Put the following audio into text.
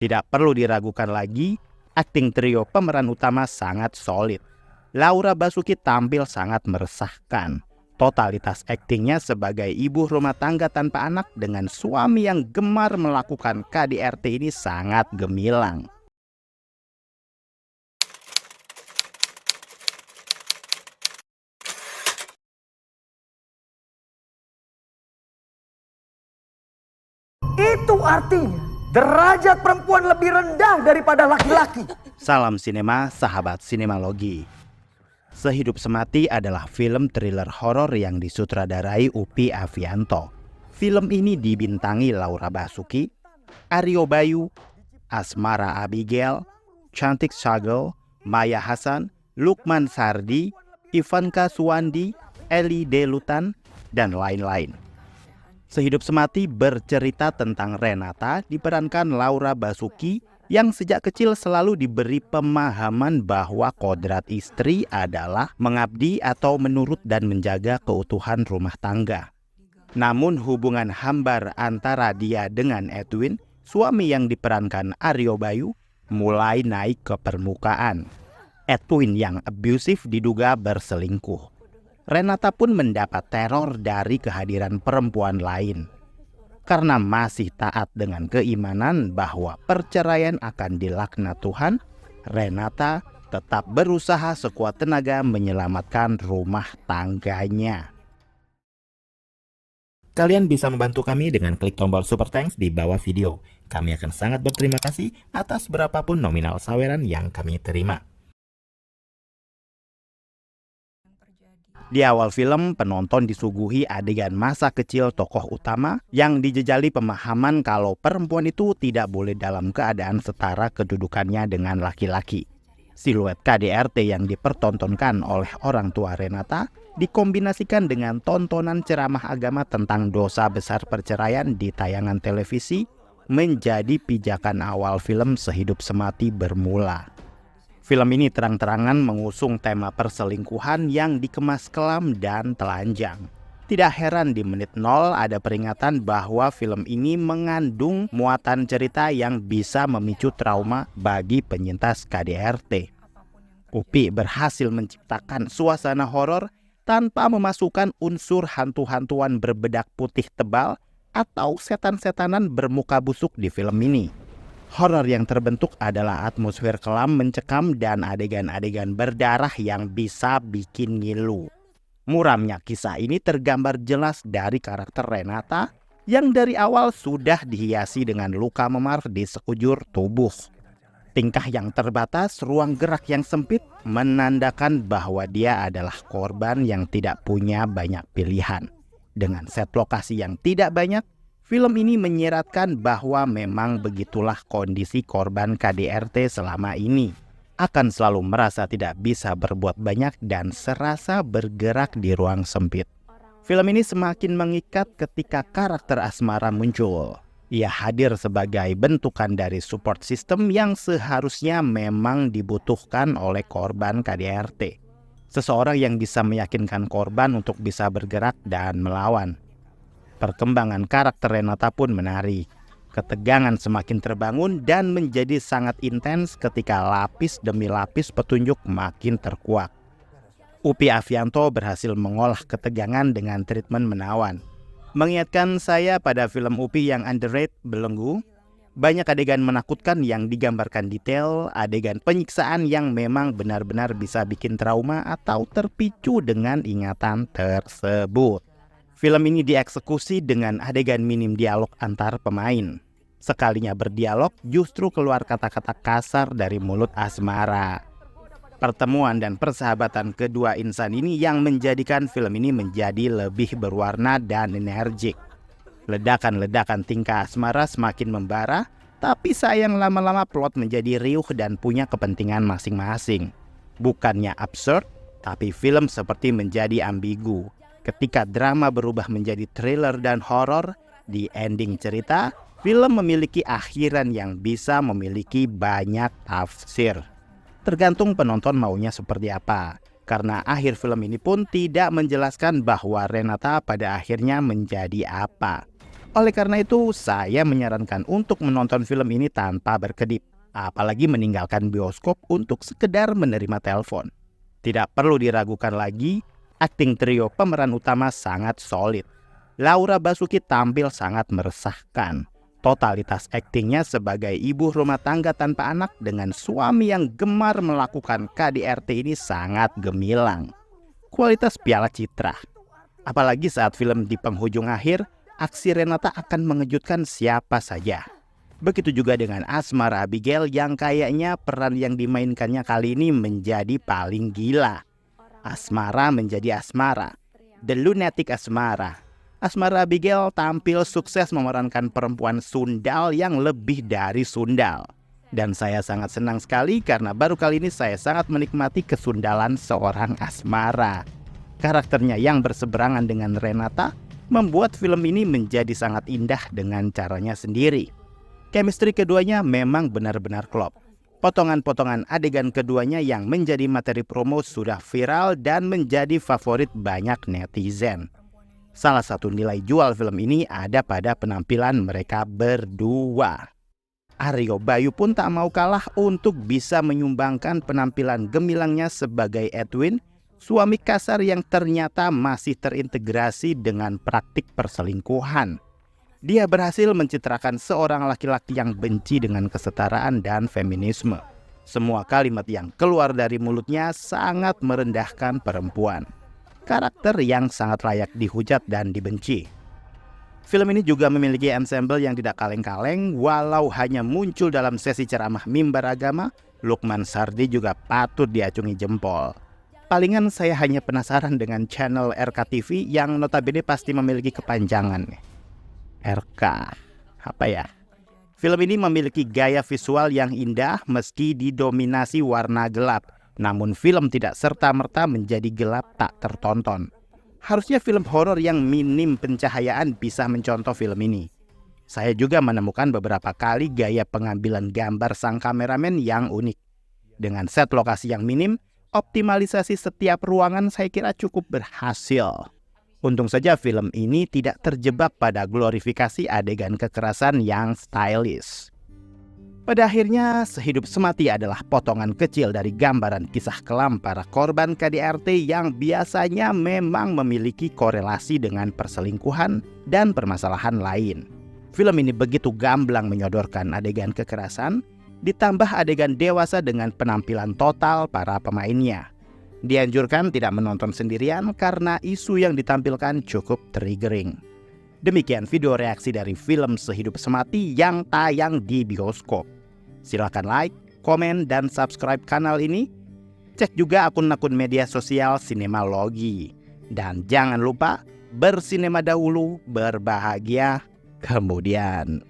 Tidak perlu diragukan lagi, akting trio pemeran utama sangat solid. Laura Basuki tampil sangat meresahkan. Totalitas aktingnya sebagai ibu rumah tangga tanpa anak dengan suami yang gemar melakukan KDRT ini sangat gemilang. Itu artinya derajat perempuan lebih rendah daripada laki-laki. Salam sinema, sahabat sinemalogi. Sehidup Semati adalah film thriller horor yang disutradarai Upi Avianto. Film ini dibintangi Laura Basuki, Aryo Bayu, Asmara Abigail, Cantik Syagel, Maya Hasan, Lukman Sardi, Ivanka Suwandi, Eli Delutan, dan lain-lain. Sehidup Semati bercerita tentang Renata diperankan Laura Basuki yang sejak kecil selalu diberi pemahaman bahwa kodrat istri adalah mengabdi atau menurut dan menjaga keutuhan rumah tangga. Namun hubungan hambar antara dia dengan Edwin, suami yang diperankan Aryo Bayu, mulai naik ke permukaan. Edwin yang abusive diduga berselingkuh. Renata pun mendapat teror dari kehadiran perempuan lain. Karena masih taat dengan keimanan bahwa perceraian akan dilaknat Tuhan, Renata tetap berusaha sekuat tenaga menyelamatkan rumah tangganya. Kalian bisa membantu kami dengan klik tombol super thanks di bawah video. Kami akan sangat berterima kasih atas berapapun nominal saweran yang kami terima. Di awal film, penonton disuguhi adegan masa kecil tokoh utama yang dijejali pemahaman kalau perempuan itu tidak boleh dalam keadaan setara kedudukannya dengan laki-laki. Siluet KDRT yang dipertontonkan oleh orang tua Renata dikombinasikan dengan tontonan ceramah agama tentang dosa besar perceraian di tayangan televisi menjadi pijakan awal film Sehidup Semati bermula. Film ini terang-terangan mengusung tema perselingkuhan yang dikemas kelam dan telanjang. Tidak heran di menit 0 ada peringatan bahwa film ini mengandung muatan cerita yang bisa memicu trauma bagi penyintas KDRT. Upi berhasil menciptakan suasana horor tanpa memasukkan unsur hantu-hantuan berbedak putih tebal atau setan-setanan bermuka busuk di film ini. Horor yang terbentuk adalah atmosfer kelam mencekam dan adegan-adegan berdarah yang bisa bikin ngilu. Muramnya kisah ini tergambar jelas dari karakter Renata yang dari awal sudah dihiasi dengan luka memar di sekujur tubuh. Tingkah yang terbatas, ruang gerak yang sempit menandakan bahwa dia adalah korban yang tidak punya banyak pilihan. Dengan set lokasi yang tidak banyak, film ini menyiratkan bahwa memang begitulah kondisi korban KDRT selama ini. Akan selalu merasa tidak bisa berbuat banyak dan serasa bergerak di ruang sempit. Film ini semakin mengikat ketika karakter Asmara muncul. Ia hadir sebagai bentukan dari support system yang seharusnya memang dibutuhkan oleh korban KDRT. Seseorang yang bisa meyakinkan korban untuk bisa bergerak dan melawan. Perkembangan karakter Renata pun menarik. Ketegangan semakin terbangun dan menjadi sangat intens ketika lapis demi lapis petunjuk makin terkuak. Upi Avianto berhasil mengolah ketegangan dengan treatment menawan. Mengingatkan saya pada film Upi yang underrated Belenggu. Banyak adegan menakutkan yang digambarkan detail, adegan penyiksaan yang memang benar-benar bisa bikin trauma atau terpicu dengan ingatan tersebut. Film ini dieksekusi dengan adegan minim dialog antar pemain. Sekalinya berdialog, justru keluar kata-kata kasar dari mulut Asmara. Pertemuan dan persahabatan kedua insan ini yang menjadikan film ini menjadi lebih berwarna dan energik. Ledakan-ledakan tingkah Asmara semakin membara, tapi sayang lama-lama plot menjadi riuh dan punya kepentingan masing-masing. Bukannya absurd, tapi film seperti menjadi ambigu. Ketika drama berubah menjadi thriller dan horor, di ending cerita, film memiliki akhiran yang bisa memiliki banyak tafsir. Tergantung penonton maunya seperti apa. Karena akhir film ini pun tidak menjelaskan bahwa Renata pada akhirnya menjadi apa. Oleh karena itu, saya menyarankan untuk menonton film ini tanpa berkedip, apalagi meninggalkan bioskop untuk sekedar menerima telepon. Tidak perlu diragukan lagi, akting trio pemeran utama sangat solid. Laura Basuki tampil sangat meresahkan. Totalitas aktingnya sebagai ibu rumah tangga tanpa anak dengan suami yang gemar melakukan KDRT ini sangat gemilang. Kualitas piala citra. Apalagi saat film di penghujung akhir, aksi Renata akan mengejutkan siapa saja. Begitu juga dengan Asmara Abigail yang kayaknya peran yang dimainkannya kali ini menjadi paling gila. Asmara menjadi Asmara, The Lunatic Asmara. Asmara Abigail tampil sukses memerankan perempuan sundal yang lebih dari sundal. Dan saya sangat senang sekali karena baru kali ini saya sangat menikmati kesundalan seorang Asmara. Karakternya yang berseberangan dengan Renata membuat film ini menjadi sangat indah dengan caranya sendiri. Chemistry keduanya memang benar-benar klop. Potongan-potongan adegan keduanya yang menjadi materi promo sudah viral dan menjadi favorit banyak netizen. Salah satu nilai jual film ini ada pada penampilan mereka berdua. Aryo Bayu pun tak mau kalah untuk bisa menyumbangkan penampilan gemilangnya sebagai Edwin, suami kasar yang ternyata masih terintegrasi dengan praktik perselingkuhan. Dia berhasil mencitrakan seorang laki-laki yang benci dengan kesetaraan dan feminisme. Semua kalimat yang keluar dari mulutnya sangat merendahkan perempuan. Karakter yang sangat layak dihujat dan dibenci. Film ini juga memiliki ensemble yang tidak kaleng-kaleng. Walau hanya muncul dalam sesi ceramah mimbar agama, Lukman Sardi juga patut diacungi jempol. Palingan saya hanya penasaran dengan channel RKTV yang notabene pasti memiliki kepanjangan. RK, apa ya? Film ini memiliki gaya visual yang indah meski didominasi warna gelap. Namun film tidak serta-merta menjadi gelap tak tertonton. Harusnya film horor yang minim pencahayaan bisa mencontoh film ini. Saya juga menemukan beberapa kali gaya pengambilan gambar sang kameramen yang unik. Dengan set lokasi yang minim, optimalisasi setiap ruangan saya kira cukup berhasil. Untung saja film ini tidak terjebak pada glorifikasi adegan kekerasan yang stylish. Pada akhirnya, Sehidup Semati adalah potongan kecil dari gambaran kisah kelam para korban KDRT yang biasanya memang memiliki korelasi dengan perselingkuhan dan permasalahan lain. Film ini begitu gamblang menyodorkan adegan kekerasan, ditambah adegan dewasa dengan penampilan total para pemainnya. Dianjurkan tidak menonton sendirian karena isu yang ditampilkan cukup triggering. Demikian video reaksi dari film Sehidup Semati yang tayang di bioskop. Silakan like, komen, dan subscribe kanal ini. Cek juga akun-akun media sosial Sinemalogi. Dan jangan lupa bersinema dahulu, berbahagia kemudian.